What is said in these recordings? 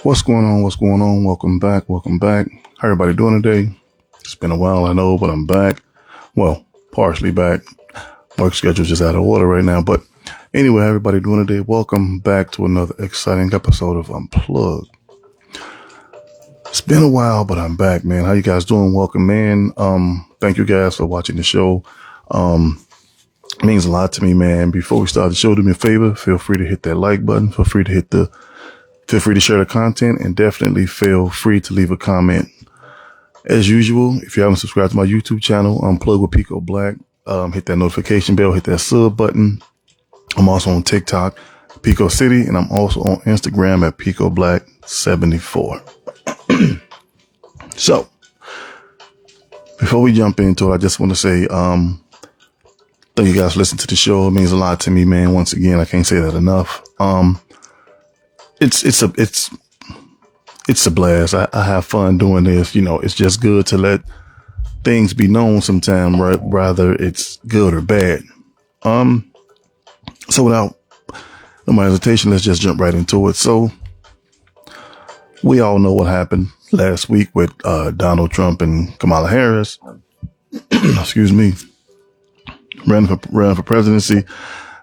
What's going on? What's going on? Welcome back. Welcome back. How everybody doing today? It's been a while, I know, but I'm back. Well, partially back. Work schedule's just out of order right now. But anyway, how everybody doing today? Welcome back to another exciting episode of Unplugged. It's been a while, but I'm back, man. How you guys doing? Welcome, man. Thank you guys for watching the show. It means a lot to me, man. Before we start the show, do me a favor. Feel free to hit that like button. Feel free to share the content, and definitely feel free to leave a comment. As usual, if you haven't subscribed to my YouTube channel, Unplug with Pico Black, hit that notification bell, hit that sub button. I'm also on TikTok, Pico City, and I'm also on Instagram at Pico Black 74. So, before we jump into it, I just want to say, thank you guys for listening to the show. It means a lot to me, man. Once again, I can't say that enough. It's a blast. I have fun doing this. You know, it's just good to let things be known sometime, right? Rather it's good or bad. So without no more hesitation, let's just jump right into it. So we all know what happened last week with Donald Trump and Kamala Harris. Excuse me. Ran for presidency.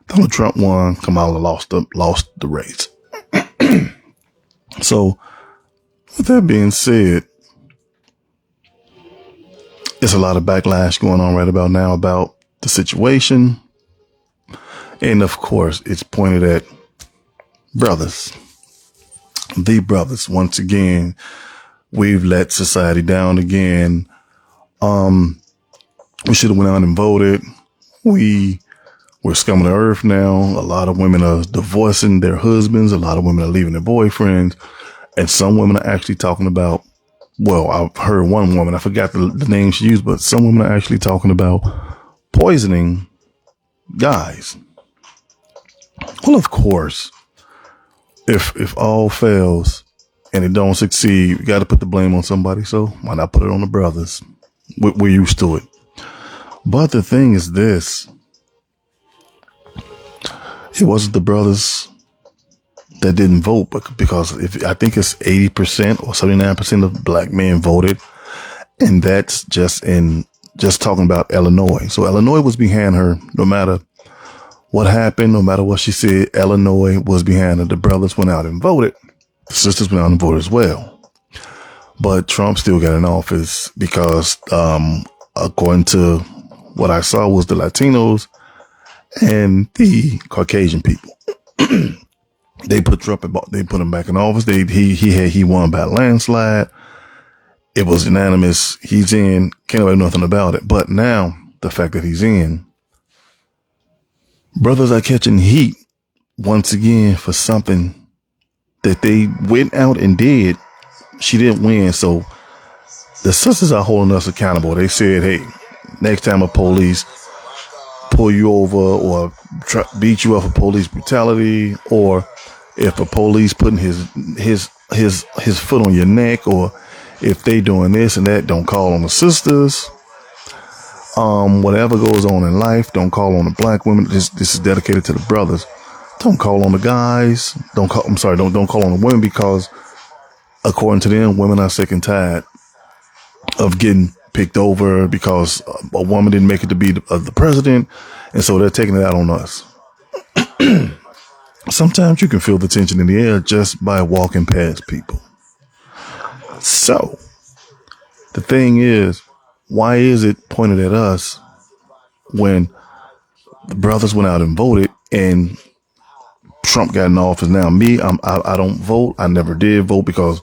Donald Trump won. Kamala lost the race. So, with that being said, there's a lot of backlash going on right about now about the situation. And of course, it's pointed at brothers. The brothers. Once again, we've let society down again. We should have went out and voted. We're scum of the earth now. A lot of women are divorcing their husbands. A lot of women are leaving their boyfriends. And some women are actually talking about, well, I've heard one woman, I forgot the name she used, but some women are actually talking about poisoning guys. Well, of course, if all fails and it don't succeed, you got to put the blame on somebody. So why not put it on the brothers? We're used to it. But the thing is this. It wasn't the brothers that didn't vote, but because I think it's 80% or 79% of black men voted. And that's just talking about Illinois. So Illinois was behind her no matter what happened, no matter what she said. Illinois was behind her. The brothers went out and voted. The sisters went out and voted as well. But Trump still got in office because, according to what I saw, was the Latinos and the Caucasian people. They put Trump they put him back in office. He won by a landslide. It was unanimous. He's in. Can't nobody do nothing about it. But now the fact that he's in, brothers are catching heat once again for something that they went out and did. She didn't win. So the sisters are holding us accountable. They said, hey, next time a police pull you over or beat you up for police brutality, or if a police putting his foot on your neck, or if they doing this and that, don't call on the sisters. Whatever goes on in life, don't call on the black women. This is dedicated to the brothers. Don't call on the guys. Don't call on the women, because according to them, women are sick and tired of getting picked over because a woman didn't make it to be the president. And so they're taking it out on us. Sometimes you can feel the tension in the air just by walking past people. So the thing is, why is it pointed at us when the brothers went out and voted and Trump got in office? Now, me, I don't vote. I never did vote because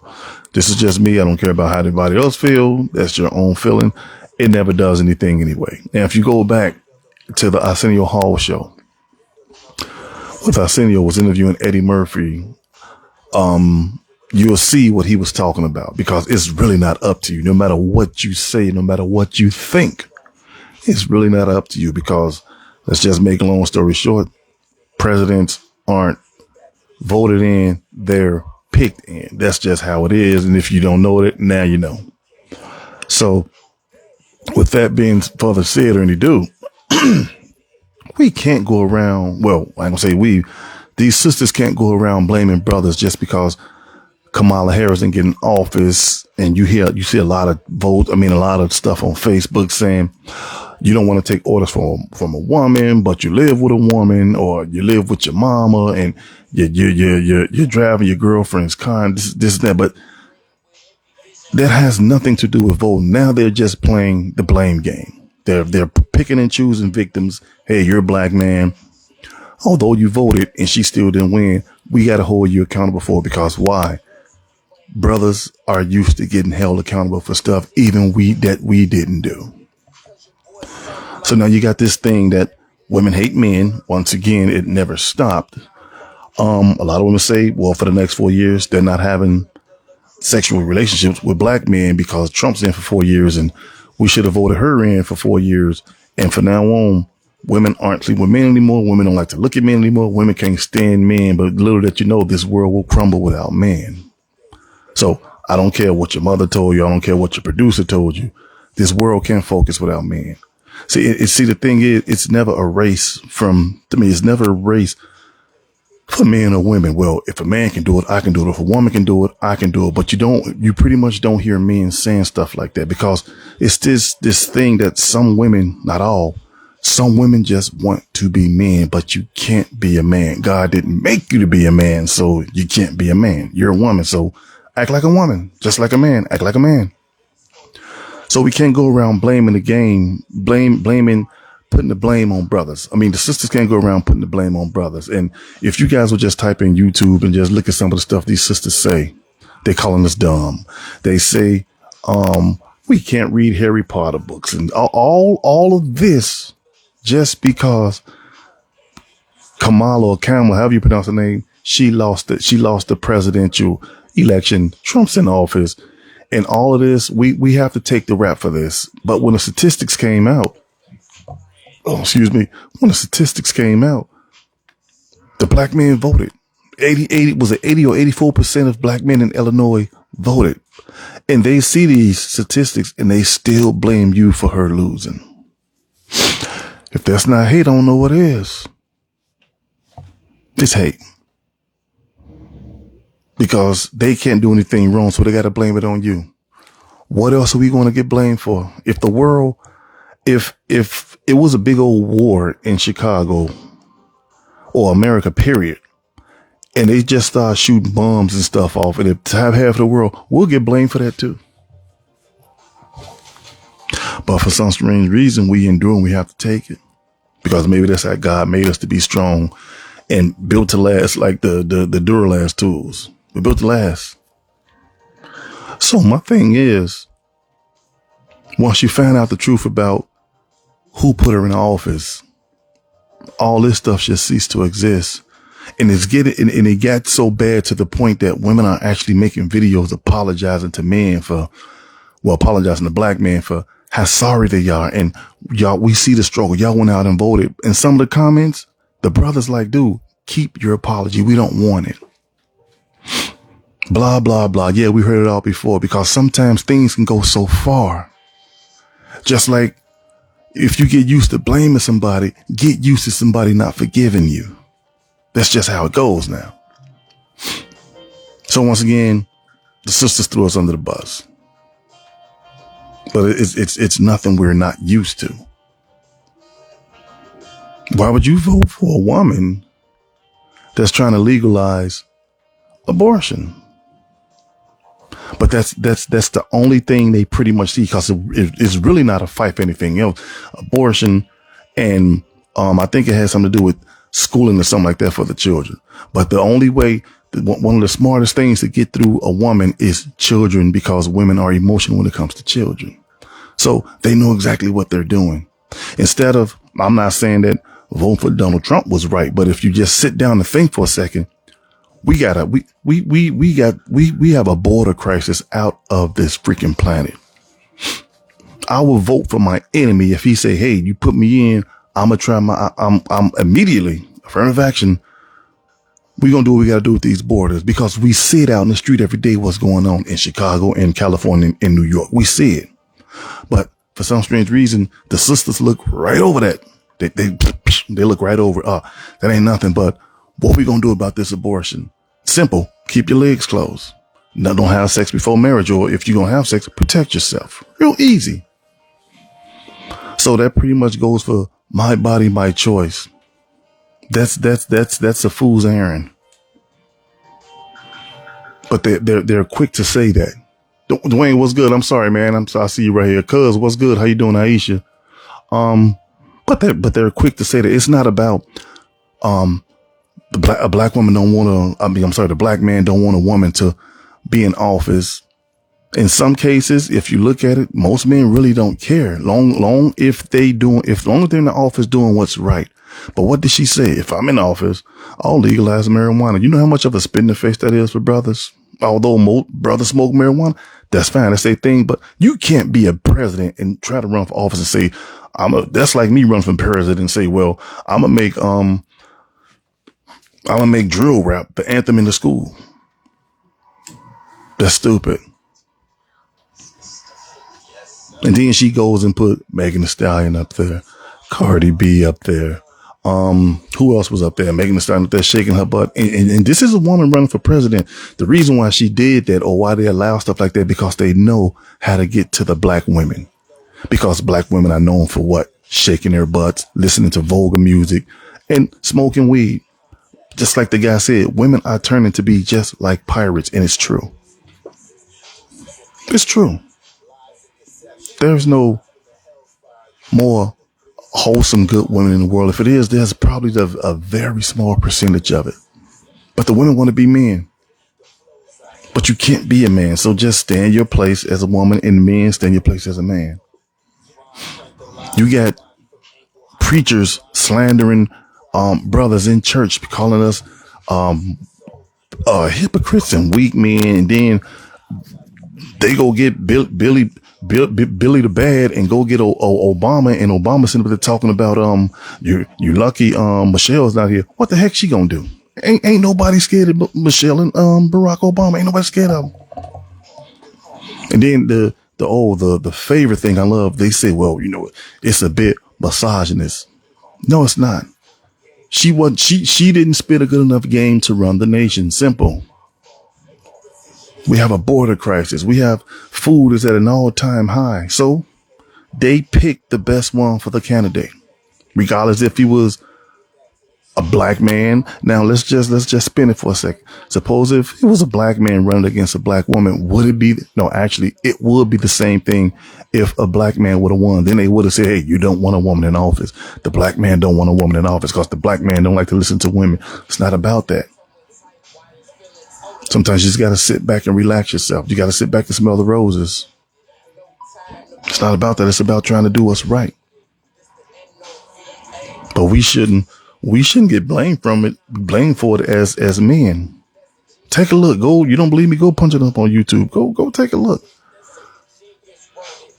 this is just me. I don't care about how anybody else feel. That's your own feeling. It never does anything anyway. Now, if you go back to the Arsenio Hall show, with Arsenio was interviewing Eddie Murphy, you'll see what he was talking about, because it's really not up to you. No matter what you say, no matter what you think, it's really not up to you, because let's just make a long story short. Presidents aren't voted in, they're picked in. That's just how it is. And if you don't know it, now you know. So with that being further said, or any do, we can't go around. Well, I ain't gonna say we, these sisters can't go around blaming brothers just because Kamala Harris didn't get in office, and you see a lot of a lot of stuff on Facebook saying you don't want to take orders from a woman, but you live with a woman, or you live with your mama, and you're driving your girlfriend's car, and this and that. But that has nothing to do with voting. Now they're just playing the blame game. They're picking and choosing victims. Hey, you're a black man. Although you voted and she still didn't win, we got to hold you accountable for it, because why? Brothers are used to getting held accountable for stuff even we didn't do. So now you got this thing that women hate men. Once again, it never stopped. A lot of women say, well, for the next 4 years, they're not having sexual relationships with black men because Trump's in for 4 years, and we should have voted her in for 4 years. And from now on, women aren't sleeping with men anymore. Women don't like to look at men anymore. Women can't stand men, but little that you know, this world will crumble without men. So I don't care what your mother told you. I don't care what your producer told you. This world can't focus without men. See, the thing is, it's never a race it's never a race for men or women. Well, if a man can do it, I can do it. If a woman can do it, I can do it. But you pretty much don't hear men saying stuff like that, because it's this thing that some women, not all, some women just want to be men, but you can't be a man. God didn't make you to be a man, so you can't be a man. You're a woman, so act like a woman. Just like a man, act like a man. So we can't go around blaming the game, putting the blame on brothers. I mean, the sisters can't go around putting the blame on brothers. And if you guys would just type in YouTube and just look at some of the stuff these sisters say, they're calling us dumb. They say, we can't read Harry Potter books, and all of this just because Kamala, however you pronounce her name, she lost the presidential election. Trump's in office, and all of this, we have to take the rap for this. But when the statistics came out, when the statistics came out, the black men voted. 80 or 84% of black men in Illinois voted. And they see these statistics and they still blame you for her losing. If that's not hate, I don't know what is. It's hate. Because they can't do anything wrong, so they got to blame it on you. What else are we going to get blamed for? If the world, if it was a big old war in Chicago or America, period, and they just start shooting bombs and stuff off, and if half the world, we'll get blamed for that too. But for some strange reason, we endure and we have to take it, because maybe that's how God made us, to be strong and built to last, like the Duralast tools. We're built to last. So my thing is, once you find out the truth about who put her in office, all this stuff should cease to exist. And it got so bad to the point that women are actually making videos apologizing to men apologizing to black men for how sorry they are. And y'all, we see the struggle. Y'all went out and voted. And some of the comments, the brothers like, dude, keep your apology. We don't want it. Blah, blah, blah. Yeah, we heard it all before, because sometimes things can go so far. Just like if you get used to blaming somebody, get used to somebody not forgiving you. That's just how it goes now. So once again, the sisters threw us under the bus. But it's nothing we're not used to. Why would you vote for a woman that's trying to legalize abortion? But that's the only thing they pretty much see, because it's really not a fight for anything else. Abortion, and I think it has something to do with schooling or something like that for the children. But the only way, one of the smartest things to get through a woman is children, because women are emotional when it comes to children. So they know exactly what they're doing. Instead of, I'm not saying that voting for Donald Trump was right, but if you just sit down and think for a second, we have a border crisis out of this freaking planet. I will vote for my enemy if he say, hey, you put me in, I'm immediately affirmative action. We're going to do what we got to do with these borders, because we see it out in the street every day, what's going on in Chicago, in California, in New York. We see it. But for some strange reason, the sisters look right over that. They look right over. That ain't nothing, but what we going to do about this abortion? Simple. Keep your legs closed. No, don't have sex before marriage, or if you're gonna have sex, protect yourself. Real easy. So that pretty much goes for my body, my choice. That's a fool's errand. But they're quick to say that. Dwayne, what's good? I'm sorry, man. I see you right here. Cuz, what's good? How you doing, Aisha? But they're quick to say that it's not about a black woman don't want to. The black man don't want a woman to be in office. In some cases, if you look at it, most men really don't care. If the only thing in the office doing what's right. But what did she say? If I'm in office, I'll legalize marijuana. You know how much of a spit in the face that is for brothers? Although most brothers smoke marijuana, that's fine. That's their thing. But you can't be a president and try to run for office and say, that's like me running for president and say, well, I'm gonna make drill rap the anthem in the school. That's stupid. And then she goes and put Megan Thee Stallion up there, Cardi B up there. Who else was up there? Megan Thee Stallion up there shaking her butt. And this is a woman running for president. The reason why she did that, or why they allow stuff like that, because they know how to get to the black women. Because black women are known for what? Shaking their butts, listening to vulgar music, and smoking weed. Just like the guy said, women are turning to be just like pirates, and it's true. It's true. There's no more wholesome, good women in the world. If it is, there's probably a very small percentage of it. But the women want to be men. But you can't be a man. So just stand your place as a woman, and men stand your place as a man. You got preachers slandering brothers in church, calling us hypocrites and weak men, and then they go get Billy the Bad and go get Obama, and Obama sitting up there talking about you lucky Michelle's not here. What the heck she gonna do? Ain't nobody scared of Michelle and Barack Obama. Ain't nobody scared of them. And then the favorite thing I love, they say, well, it's a bit misogynist. No, it's not. She didn't spit a good enough game to run the nation. Simple. We have a border crisis. We have food is at an all-time high. So they picked the best one for the candidate, regardless if he was a black man. Now let's just spin it for a second. Suppose if it was a black man running against a black woman, would it be? No, actually, it would be the same thing if a black man would have won. Then they would have said, hey, you don't want a woman in office. The black man don't want a woman in office because the black man don't like to listen to women. It's not about that. Sometimes you just got to sit back and relax yourself. You got to sit back and smell the roses. It's not about that. It's about trying to do what's right. But we shouldn't get blamed for it as men. Take a look. Go. You don't believe me? Go punch it up on YouTube. Go take a look.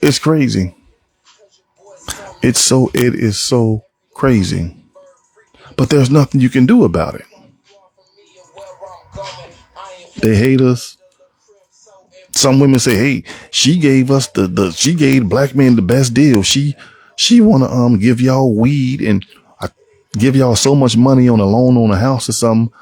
It's crazy. It is so crazy. But there's nothing you can do about it. They hate us. Some women say, hey, she gave us she gave black men the best deal. She want to give y'all weed and give y'all so much money on a loan on a house or something,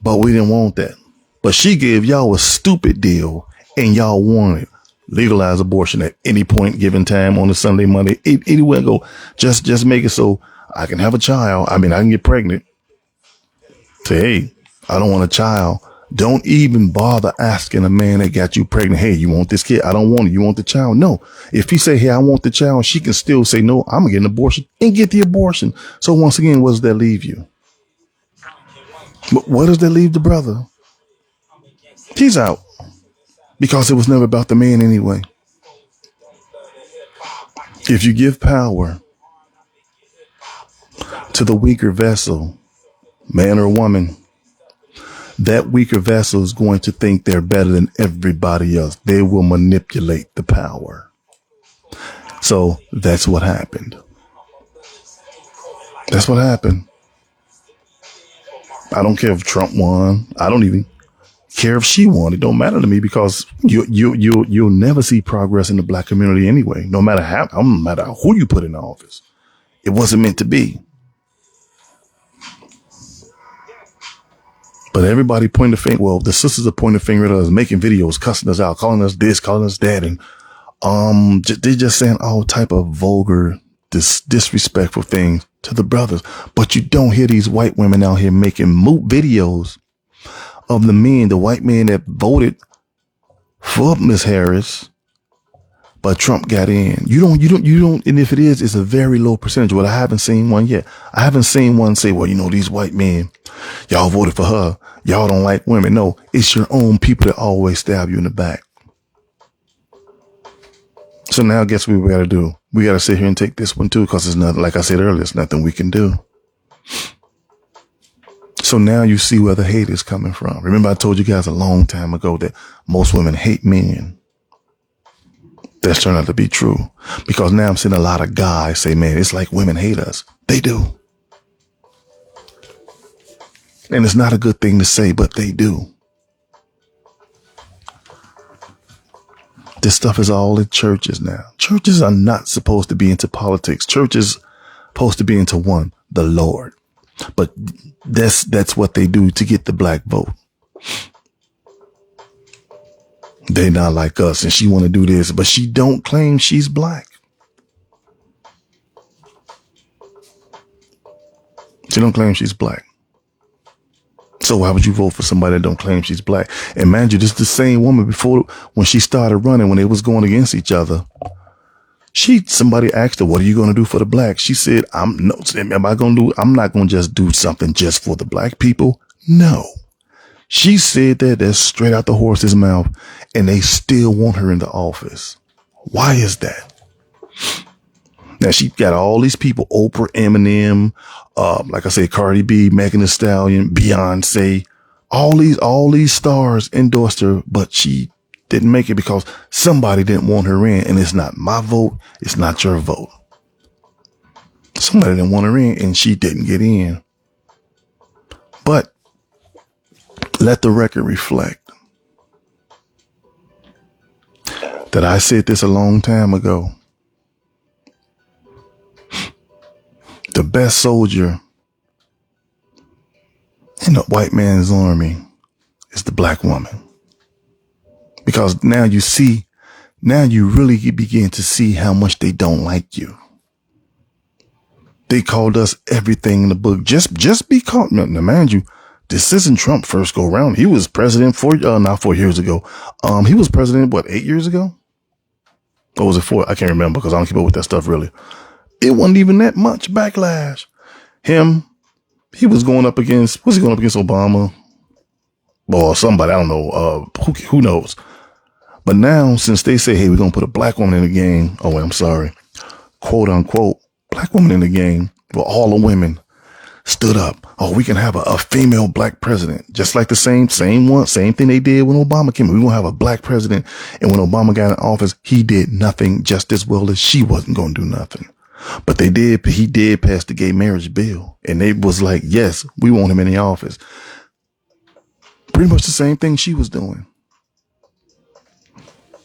but we didn't want that. But she gave y'all a stupid deal and y'all wanted legalize abortion at any point given time on a Sunday, Monday, anywhere go. Just make it so I can have a child. I can get pregnant. Say, hey, I don't want a child. Don't even bother asking a man that got you pregnant, hey, you want this kid? I don't want it. You want the child? No. If he say, hey, I want the child, she can still say, no, I'm going to get an abortion and get the abortion. So once again, what does that leave you? What does that leave the brother? He's out because it was never about the man anyway. If you give power to the weaker vessel, man or woman, that weaker vessel is going to think they're better than everybody else. They will manipulate the power. So that's what happened. That's what happened. I don't care if Trump won. I don't even care if she won. It don't matter to me because you'll never see progress in the black community anyway. No matter who you put in the office. It wasn't meant to be. But everybody pointing the finger. Well, the sisters are pointing the finger at us, making videos, cussing us out, calling us this, calling us that. And, they're just saying all type of vulgar, disrespectful things to the brothers. But you don't hear these white women out here making videos of the men, the white men that voted for Miss Harris, but Trump got in. You don't. And if it is, it's a very low percentage. But I haven't seen one yet. I haven't seen one say, well, these white men, y'all voted for her. Y'all don't like women. No, it's your own people that always stab you in the back. So now guess what we got to do? We got to sit here and take this one too, because it's nothing, like I said earlier, it's nothing we can do. So now you see where the hate is coming from. Remember, I told you guys a long time ago that most women hate men. That's turned out to be true, because now I'm seeing a lot of guys say, man, it's like women hate us. They do. And it's not a good thing to say, but they do. This stuff is all in churches now. Churches are not supposed to be into politics. Churches supposed to be into one, the Lord. But that's what they do to get the black vote. They not like us, and she want to do this, but she don't claim she's black. She don't claim she's black. So why would you vote for somebody that don't claim she's black? And mind you, this is the same woman before, when she started running, when they was going against each other. Somebody asked her, what are you going to do for the blacks? She said, I'm not going to just do something just for the black people. No. She said that's straight out the horse's mouth, and they still want her in the office. Why is that? Now she got all these people, Oprah, Eminem, like I said, Cardi B, Megan Thee Stallion, Beyonce, all these stars endorsed her, but she didn't make it because somebody didn't want her in, and it's not my vote. It's not your vote. Somebody didn't want her in, and she didn't get in. But let the record reflect that I said this a long time ago. The best soldier in the white man's army is the black woman. Because now you really begin to see how much they don't like you. They called us everything in the book just because, now mind you, this isn't Trump first go round. He was president not 4 years ago. He was president, 8 years ago? Or was it 4? I can't remember because I don't keep up with that stuff really. It wasn't even that much backlash. He was going up against Obama? Or somebody, I don't know. Who knows? But now, since they say, hey, we're going to put a black woman in the game. Oh, wait, I'm sorry. Quote unquote, black woman in the game. Well, all the women stood up. Oh, we can have a female black president. Just like the same thing they did when Obama came. We're going to have a black president. And when Obama got in office, he did nothing just as well as she wasn't going to do nothing. But he did pass the gay marriage bill. And they was like, yes, we want him in the office. Pretty much the same thing she was doing.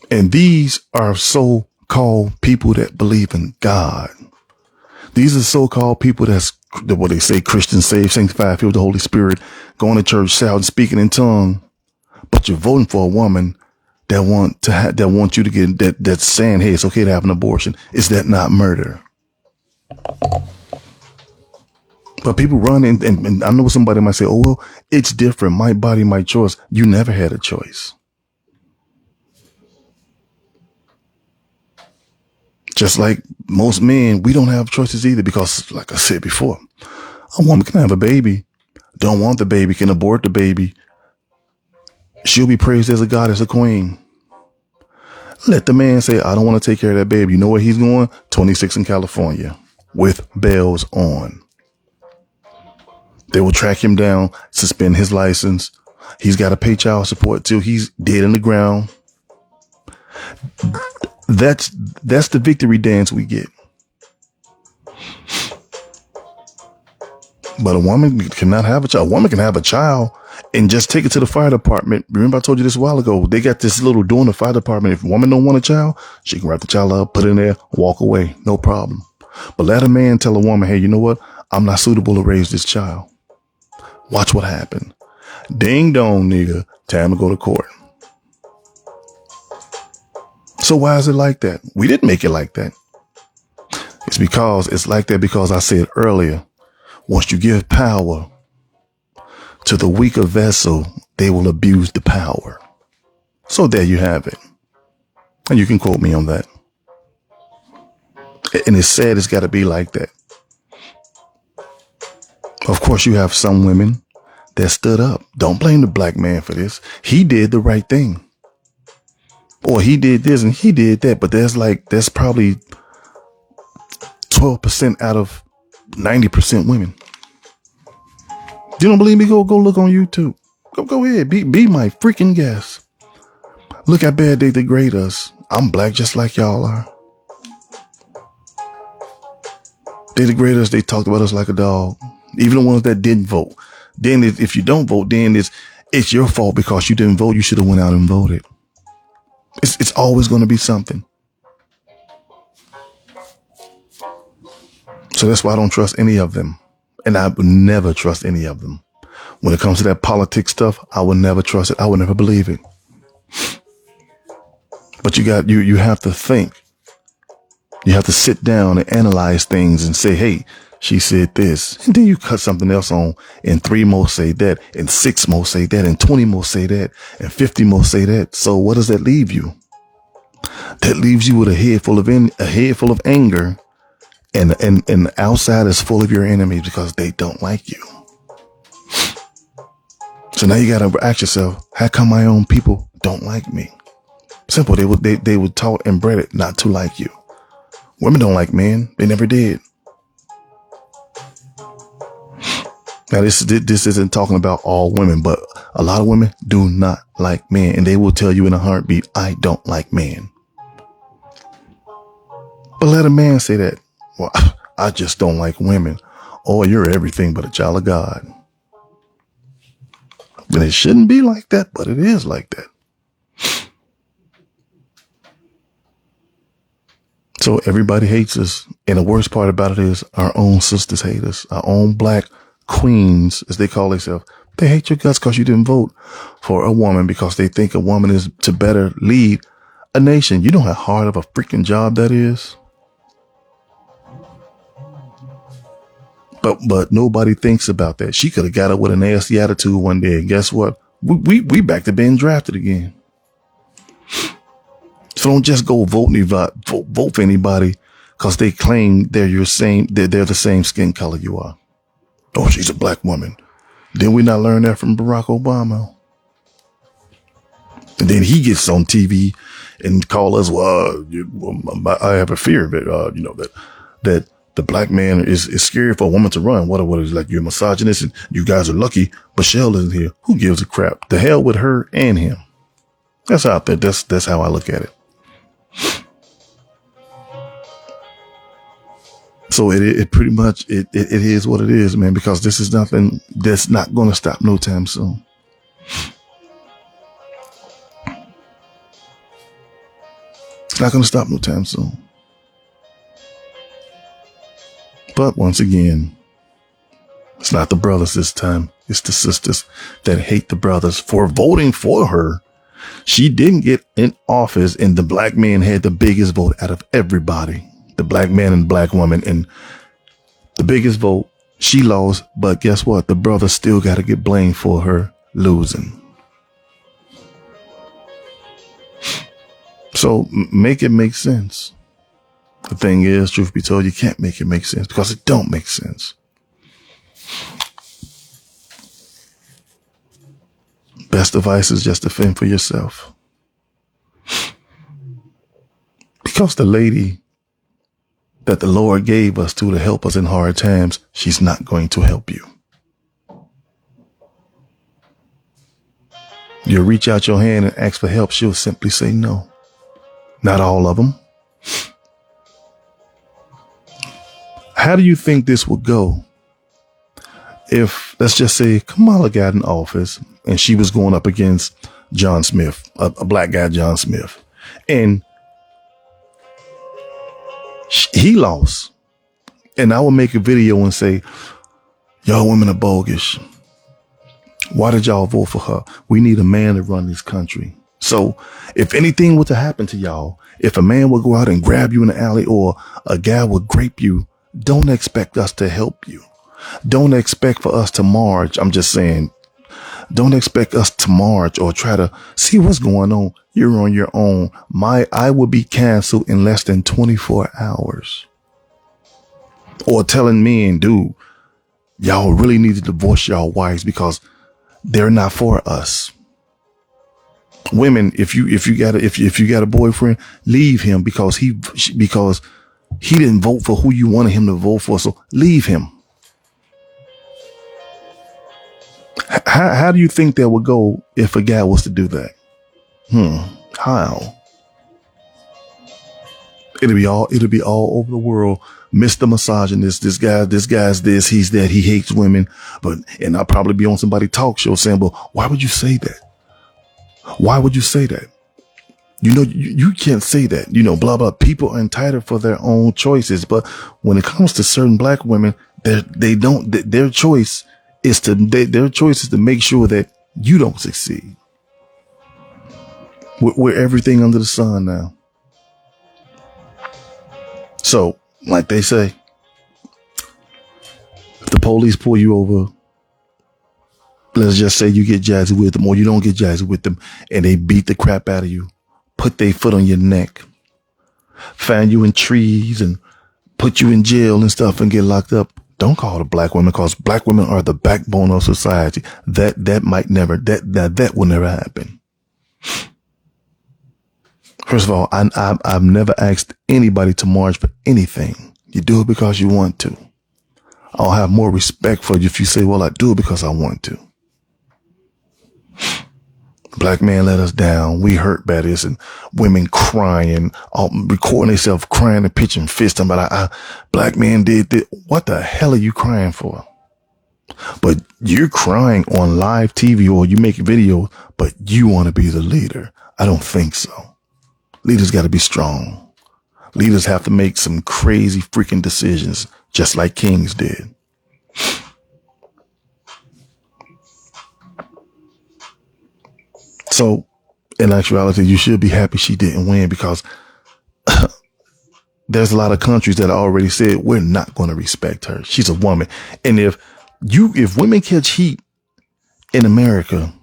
And these are so-called people that believe in God. These are so-called people that's what they say, Christian, saved, sanctified, filled with the Holy Spirit, going to church, shouting, speaking in tongue. But you're voting for a woman that want you to get that's saying, hey, it's okay to have an abortion. Is that not murder? But people run and I know somebody might say, oh, well, it's different. My body, my choice. You never had a choice. Just like most men, we don't have choices either because, like I said before, a woman can have a baby, don't want the baby, can abort the baby. She'll be praised as a goddess, a queen. Let the man say, I don't want to take care of that baby. You know where he's going? 26 in California with bells on. They will track him down, suspend his license. He's got to pay child support till he's dead in the ground. That's the victory dance we get. But a woman cannot have a child. A woman can have a child and just take it to the fire department. Remember I told you this a while ago. They got this little door in the fire department. If a woman don't want a child, she can wrap the child up, put it in there, walk away. No problem. But let a man tell a woman, hey, you know what? I'm not suitable to raise this child. Watch what happens. Ding dong, nigga. Time to go to court. So why is it like that? We didn't make it like that. It's like that because I said earlier, once you give power to the weaker vessel, they will abuse the power. So there you have it. And you can quote me on that. And it's sad it's got to be like that. Of course, you have some women that stood up. Don't blame the black man for this. He did the right thing. Or he did this and he did that. But that's probably 12% out of 90% women. You don't believe me? Go look on YouTube. Go ahead. Be my freaking guest. Look how bad they degrade us. I'm black just like y'all are. They degrade us. They talked about us like a dog. Even the ones that didn't vote. Then if you don't vote, then it's your fault because you didn't vote. You should have went out and voted. It's always going to be something. So that's why I don't trust any of them. And I would never trust any of them. When it comes to that politics stuff, I would never trust it. I would never believe it. But you have to think. You have to sit down and analyze things and say, hey, she said this. And then you cut something else on and 3 more say that and 6 more say that and 20 more say that and 50 more say that. So what does that leave you? That leaves you with a head full of anger and the outside is full of your enemies because they don't like you. So now you got to ask yourself, how come my own people don't like me? Simple. They would taught and bred it not to like you. Women don't like men. They never did. Now, this isn't talking about all women, but a lot of women do not like men, and they will tell you in a heartbeat, I don't like men. But let a man say that. Well, I just don't like women. Oh, you're everything but a child of God. And it shouldn't be like that, but it is like that. So everybody hates us. And the worst part about it is our own sisters hate us. Our own black queens, as they call themselves. They hate your guts because you didn't vote for a woman because they think a woman is to better lead a nation. You know how hard of a freaking job that is. But nobody thinks about that. She could have got up with a nasty attitude one day. And guess what? We back to being drafted again. So don't just go vote for anybody because they claim they're the same skin color you are. Oh, she's a black woman. Didn't we not learn that from Barack Obama? And then he gets on TV and call us, I have a fear that, that the black man is scary for a woman to run. What is like, you're misogynist and you guys are lucky. Michelle isn't here. Who gives a crap? The hell with her and him. That's out there. That's how I look at it. So it pretty much, it is what it is, man, because this is nothing that's not going to stop no time soon. It's not going to stop no time soon. But once again, it's not the brothers this time. It's the sisters that hate the brothers for voting for her. She didn't get in office and the black man had the biggest vote out of everybody. The black man and black woman, and the biggest vote, she lost. But guess what? The brother still got to get blamed for her losing. So make it make sense. The thing is, truth be told, you can't make it make sense because it don't make sense. Best advice is just to fend for yourself. Because the lady that the Lord gave us to help us in hard times, she's not going to help you. You reach out your hand and ask for help, she'll simply say no. Not all of them. How do you think this would go if, let's just say, Kamala got in office and she was going up against John Smith, a black guy, John Smith, and he lost? And I would make a video and say, y'all women are bogus. Why did y'all vote for her? We need a man to run this country. So if anything were to happen to y'all, if a man would go out and grab you in the alley or a guy would grape you, don't expect us to help you. Don't expect for us to march. I'm just saying, don't expect us to march or try to see what's going on. You're on your own. I will be canceled in less than 24 hours. Or telling men, dude, y'all really need to divorce y'all wives because they're not for us. Women, if you got a boyfriend, leave him because he didn't vote for who you wanted him to vote for. So leave him. How do you think that would go if a guy was to do that? How? It'll be all over the world. Mr. Misogynist, this guy's this, he's that, he hates women. And I'll probably be on somebody's talk show saying, but why would you say that? Why would you say that? You know, you can't say that, blah, blah. People are entitled for their own choices. But when it comes to certain black women, their choice is to make sure that you don't succeed. We're everything under the sun now. So, like they say, if the police pull you over, let's just say you get jazzy with them or you don't get jazzy with them and they beat the crap out of you, put their foot on your neck, find you in trees and put you in jail and stuff and get locked up. Don't call the black women because black women are the backbone of society. That will never happen. First of all, I've never asked anybody to march for anything. You do it because you want to. I'll have more respect for you if you say, well, I do it because I want to. Black man let us down. We hurt by this, and women crying, recording themselves crying and pitching fists. But black man did this. What the hell are you crying for? But you're crying on live TV or you make videos, but you want to be the leader. I don't think so. Leaders got to be strong. Leaders have to make some crazy freaking decisions, just like kings did. So, in actuality, you should be happy she didn't win because there's a lot of countries that already said we're not going to respect her. She's a woman. And if women catch heat in America,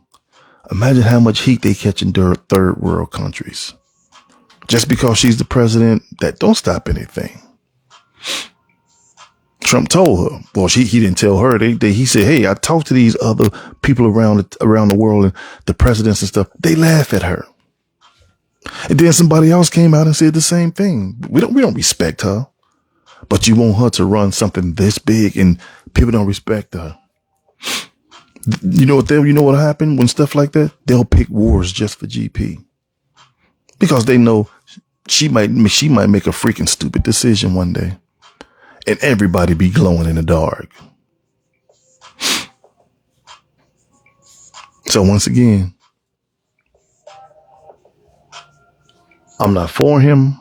imagine how much heat they catch in third world countries. Just because she's the president, that don't stop anything. Trump told her. Well, he didn't tell her. He said, hey, I talked to these other people around the world and the presidents and stuff. They laugh at her. And then somebody else came out and said the same thing. We don't respect her, but you want her to run something this big and people don't respect her. You know what happened when stuff like that? They'll pick wars just for GP because they know she might make a freaking stupid decision one day. And everybody be glowing in the dark. So once again, I'm not for him.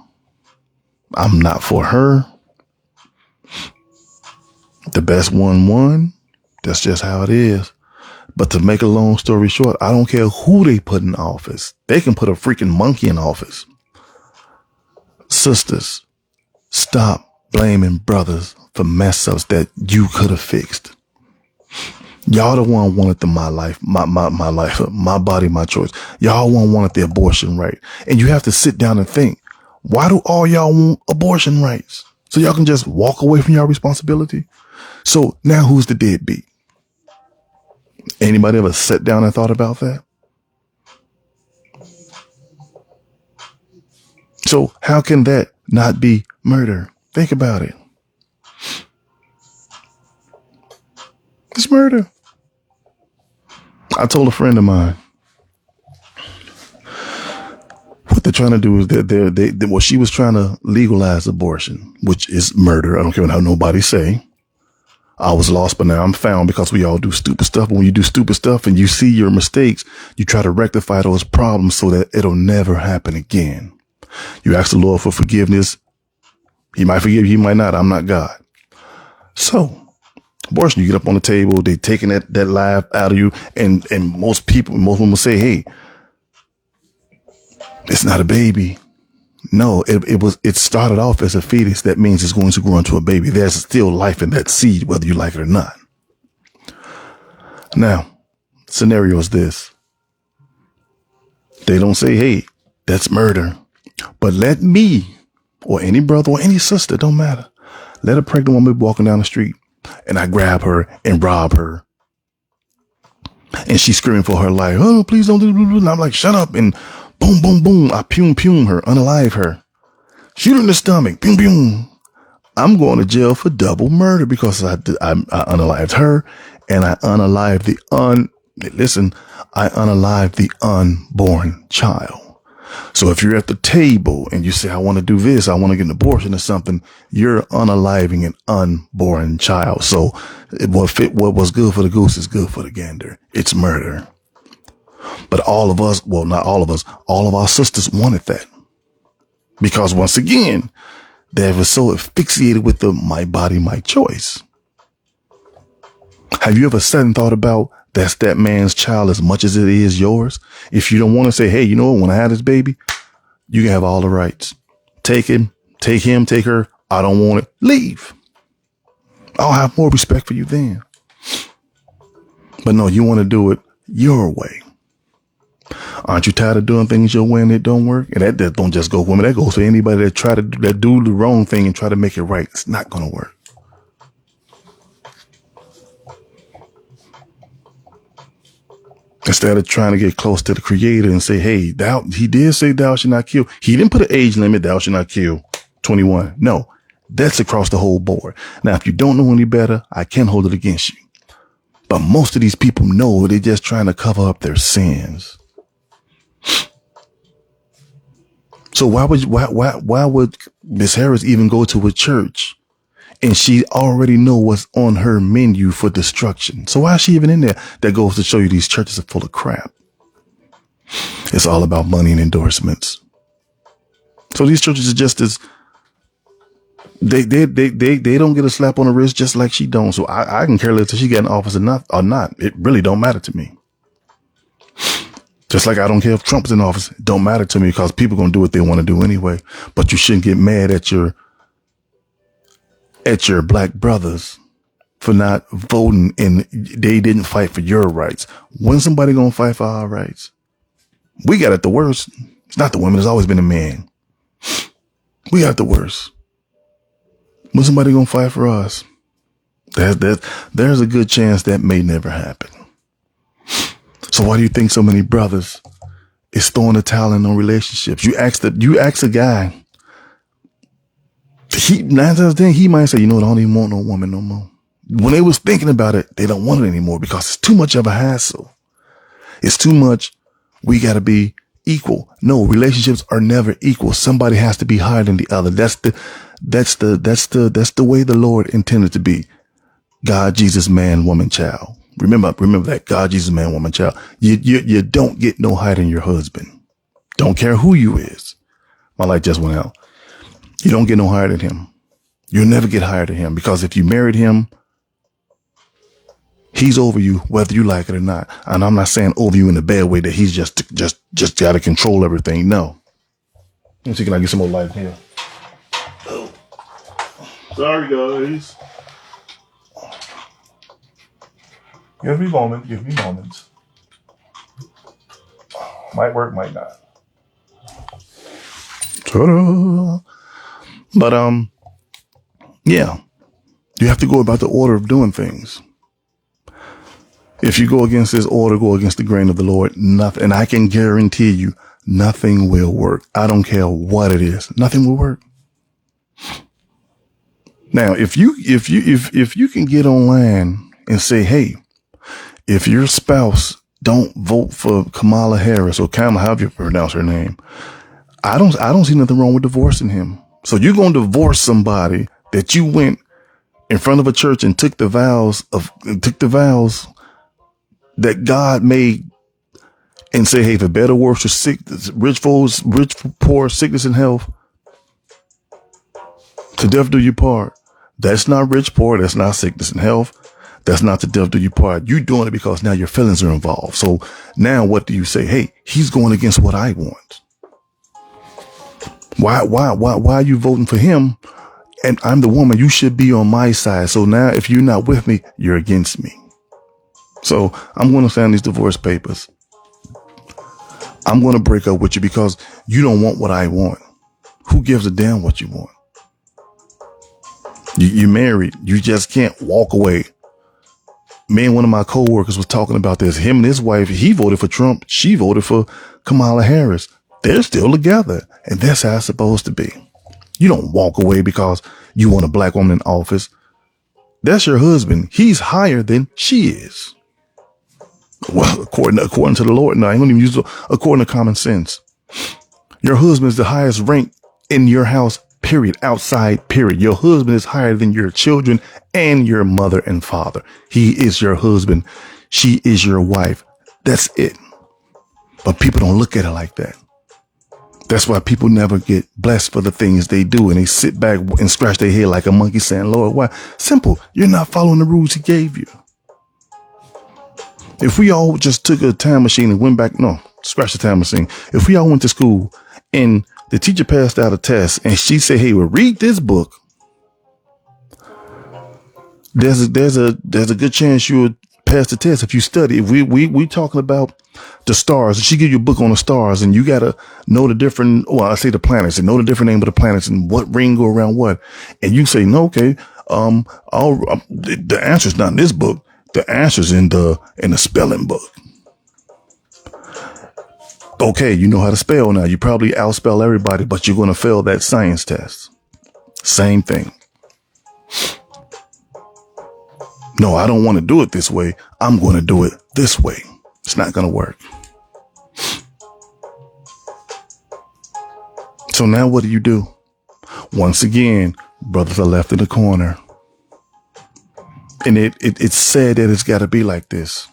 I'm not for her. The best one won. That's just how it is. But to make a long story short, I don't care who they put in office. They can put a freaking monkey in office. Sisters, stop blaming brothers for mess ups that you could have fixed. Y'all the one wanted my life, my life, my body, my choice. Y'all wanted the abortion right. And you have to sit down and think, why do all y'all want abortion rights? So y'all can just walk away from your responsibility? So now who's the deadbeat? Anybody ever sat down and thought about that? So how can that not be murder? Think about it. It's murder. I told a friend of mine, what they're trying to do is she was trying to legalize abortion, which is murder. I don't care what nobody say. I was lost, but now I'm found because we all do stupid stuff. But when you do stupid stuff and you see your mistakes, you try to rectify those problems so that it'll never happen again. You ask the Lord for forgiveness. He might forgive you, he might not. I'm not God. So Abortion, you get up on the table, they taking that life out of you, and most women will say, hey, it's not a baby. No, it started off as a fetus. That means it's going to grow into a baby. There's still life in that seed, whether you like it or not. Now, scenario is this. They don't say, hey, that's murder. But let me, or any brother or any sister, don't matter. Let a pregnant woman be walking down the street and I grab her and rob her. And she's screaming for her life. Oh, please don't do it. And I'm like, shut up. And boom, boom, boom. I pum her, unalive her. Shoot her in the stomach. Boom, boom. I'm going to jail for double murder because I unalived her and I unalived I unalived the unborn child. So if you're at the table and you say, I want to do this, I want to get an abortion or something, you're unaliving an unborn child. So what was good for the goose is good for the gander. It's murder. But all of us, well, not all of us, all of our sisters wanted that. Because once again, they were so asphyxiated with the my body, my choice. Have you ever sat and thought about that's that man's child as much as it is yours? If you don't want to say, hey, you know what, when I had this baby, you can have all the rights. Take him, take her. I don't want it. Leave. I'll have more respect for you then. But no, you want to do it your way. Aren't you tired of doing things your way and it don't work? And that don't just go for women. That goes for anybody that do the wrong thing and try to make it right. It's not going to work. Instead of trying to get close to the creator and say, hey, he did say thou shalt not kill. He didn't put an age limit, thou shalt not kill 21. No, that's across the whole board. Now, if you don't know any better, I can hold it against you. But most of these people know they're just trying to cover up their sins. So why would Miss Harris even go to a church and she already know what's on her menu for destruction? So why is she even in there? That goes to show you these churches are full of crap. It's all about money and endorsements. So these churches are just as they don't get a slap on the wrist just like she don't. So I can care less if she get in office or not. It really don't matter to me. Just like I don't care if Trump's in office. It don't matter to me because people going to do what they want to do anyway. But you shouldn't get mad at your black brothers for not voting and they didn't fight for your rights. When somebody going to fight for our rights? We got it the worst. It's not the women. It's always been the man. We got the worst. When somebody going to fight for us? There's a good chance that may never happen. So why do you think so many brothers is throwing the towel in on relationships? You ask a guy, 9 times out of 10, he might say, you know, I don't even want no woman no more. When they was thinking about it, they don't want it anymore because it's too much of a hassle. It's too much. We got to be equal. No, relationships are never equal. Somebody has to be higher than the other. That's the way the Lord intended to be. God, Jesus, man, woman, child. Remember that. God, Jesus, man, woman, child. You don't get no higher than your husband. Don't care who you is. My light just went out. You don't get no higher than him. You'll never get higher than him because if you married him, he's over you, whether you like it or not. And I'm not saying over you in a bad way that he's just got to control everything. No. Let me see, can I get some more light here? Oh. Sorry, guys. Give me moments. Might work, might not. Ta-da. But, yeah, you have to go about the order of doing things. If you go against this order, go against the grain of the Lord, nothing, and I can guarantee you nothing will work. I don't care what it is. Nothing will work. Now, if you can get online and say, hey, if your spouse don't vote for Kamala Harris or Kamala, however you pronounce her name, I don't see nothing wrong with divorcing him. So you're going to divorce somebody that you went in front of a church and took the vows that God made and say, hey, for better, worse, or sick, rich, poor, sickness and health, to death do you part. That's not rich, poor. That's not sickness and health. That's not the death do you part. You're doing it because now your feelings are involved. So now what do you say? Hey, he's going against what I want. Why are you voting for him? And I'm the woman. You should be on my side. So now if you're not with me, you're against me. So I'm going to sign these divorce papers. I'm going to break up with you because you don't want what I want. Who gives a damn what you want? You're married. You just can't walk away. Me and one of my coworkers was talking about this. Him and his wife, he voted for Trump. She voted for Kamala Harris. They're still together. And that's how it's supposed to be. You don't walk away because you want a black woman in office. That's your husband. He's higher than she is. Well, according to the Lord. No, I ain't gonna even use it. According to common sense. Your husband is the highest rank in your house, period. Outside, period. Your husband is higher than your children and your mother and father. He is your husband. She is your wife. That's it. But people don't look at it like that. That's why people never get blessed for the things they do. And they sit back and scratch their head like a monkey saying, Lord, why? Simple. You're not following the rules he gave you. If we all just took a time machine and went back, no, scratch the time machine. If we all went to school and the teacher passed out a test and she said, hey, well, read this book. There's a good chance you would pass the test if you study. If we talking about the stars, she give you a book on the stars and you got to know the different, well, I say the planets and know the different name of the planets and what ring go around what. And you say, no, okay. The answer's not in this book. The answer's in the spelling book. Okay. You know how to spell now. You probably outspell everybody, but you're going to fail that science test. Same thing. No, I don't want to do it this way. I'm going to do it this way. It's not going to work. So now what do? Once again, brothers are left in the corner. And it's sad that it's got to be like this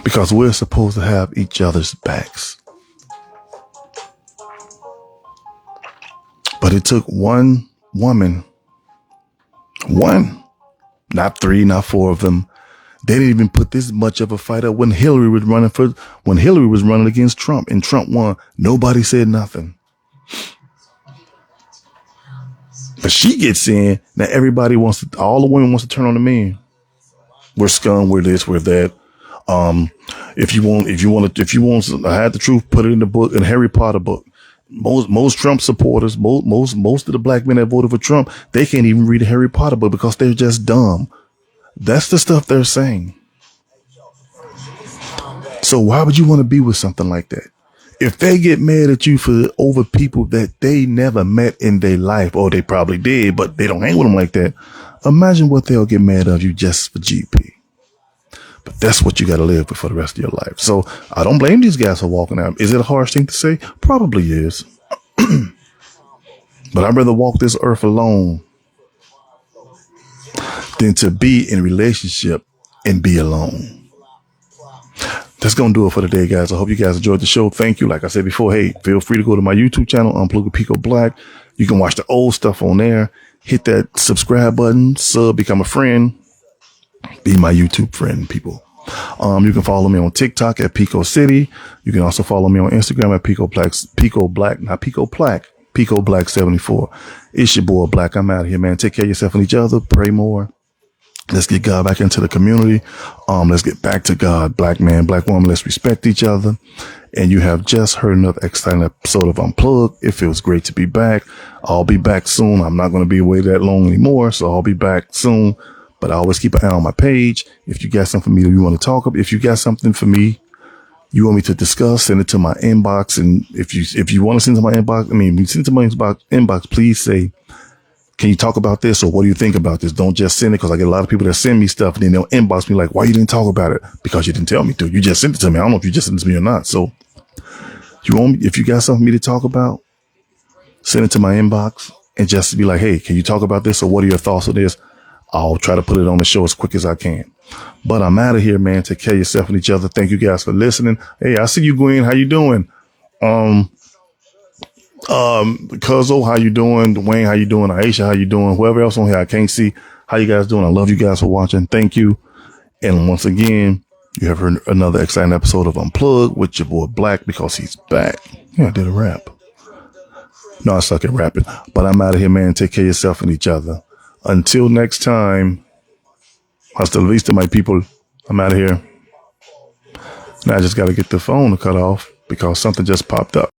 because we're supposed to have each other's backs. But it took one woman, not three, not four of them. They didn't even put this much of a fight up when Hillary was running against Trump and Trump won. Nobody said nothing. But she gets in. Now everybody all the women wants to turn on the men. We're scum. We're this, we're that. If you want to hide the truth, put it in the book, in Harry Potter book. Most Trump supporters, most of the black men that voted for Trump, they can't even read a Harry Potter book because they're just dumb. That's the stuff they're saying. So why would you want to be with something like that? If they get mad at you over people that they never met in their life, or they probably did, but they don't hang with them like that, imagine what they'll get mad of you just for GP. But that's what you got to live with for the rest of your life. So I don't blame these guys for walking out. Is it a harsh thing to say? Probably is. But I'd rather walk this earth alone than to be in a relationship and be alone. That's going to do it for today, guys. I hope you guys enjoyed the show. Thank you. Like I said before, hey, feel free to go to my YouTube channel, Unplug with Pico Black. You can watch the old stuff on there. Hit that subscribe button, become a friend. Be my YouTube friend, people. You can follow me on TikTok at Pico City. You can also follow me on Instagram at Pico Black 74. It's your boy Black. I'm out of here, man. Take care of yourself and each other. Pray more. Let's get God back into the community. Let's get back to God. Black man, black woman, let's respect each other. And you have just heard another exciting episode of Unplugged. It feels great to be back. I'll be back soon. I'm not going to be away that long anymore, so I'll be back soon. But I always keep an eye on my page. If you got something for me that you want to talk about, if you got something for me you want me to discuss, send it to my inbox. And if you want to send it to my inbox, when you send it to my inbox, please say, can you talk about this? Or what do you think about this? Don't just send it, because I get a lot of people that send me stuff and then they'll inbox me like, why you didn't talk about it? Because you didn't tell me to. You just sent it to me. I don't know if you just sent it to me or not. So if you got something for me to talk about, send it to my inbox and just be like, hey, can you talk about this? Or what are your thoughts on this? I'll try to put it on the show as quick as I can. But I'm out of here, man. Take care of yourself and each other. Thank you guys for listening. Hey, I see you, Gwen. How you doing? Cuzzo, how you doing? Dwayne, how you doing? Aisha, how you doing? Whoever else on here I can't see, How you guys doing? I love you guys for watching. Thank you. And once again, you have heard another exciting episode of Unplugged with your boy Black, because he's back. Yeah, I did a rap. No, I suck at rapping. But I'm out of here, man. Take care of yourself and each other. Until next time, hasta la vista, my people. I'm out of here. Now I just got to get the phone to cut off because something just popped up.